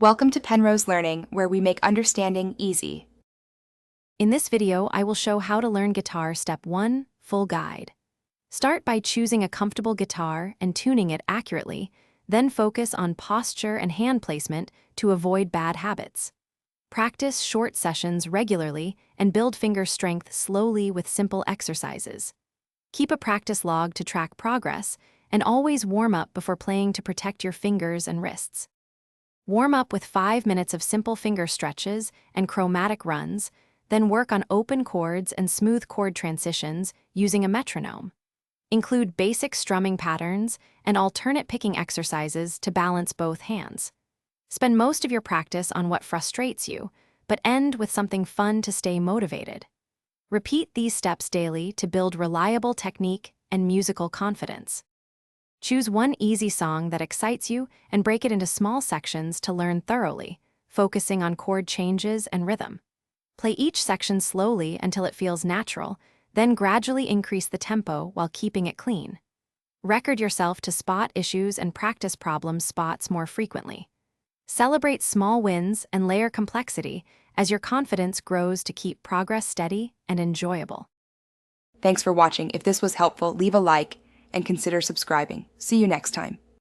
Welcome to Penrose Learning, where we make understanding easy. In this video, I will show how to learn guitar Step 1, Full Guide. Start by choosing a comfortable guitar and tuning it accurately, then focus on posture and hand placement to avoid bad habits. Practice short sessions regularly and build finger strength slowly with simple exercises. Keep a practice log to track progress, and always warm up before playing to protect your fingers and wrists. Warm up with 5 minutes of simple finger stretches and chromatic runs, then work on open chords and smooth chord transitions using a metronome. Include basic strumming patterns and alternate picking exercises to balance both hands. Spend most of your practice on what frustrates you, but end with something fun to stay motivated. Repeat these steps daily to build reliable technique and musical confidence. Choose one easy song that excites you and break it into small sections to learn thoroughly, focusing on chord changes and rhythm. Play each section slowly until it feels natural, then gradually increase the tempo while keeping it clean. Record yourself to spot issues and practice problem spots more frequently. Celebrate small wins and layer complexity as your confidence grows to keep progress steady and enjoyable. Thanks for watching. If this was helpful, leave a like and consider subscribing. See you next time.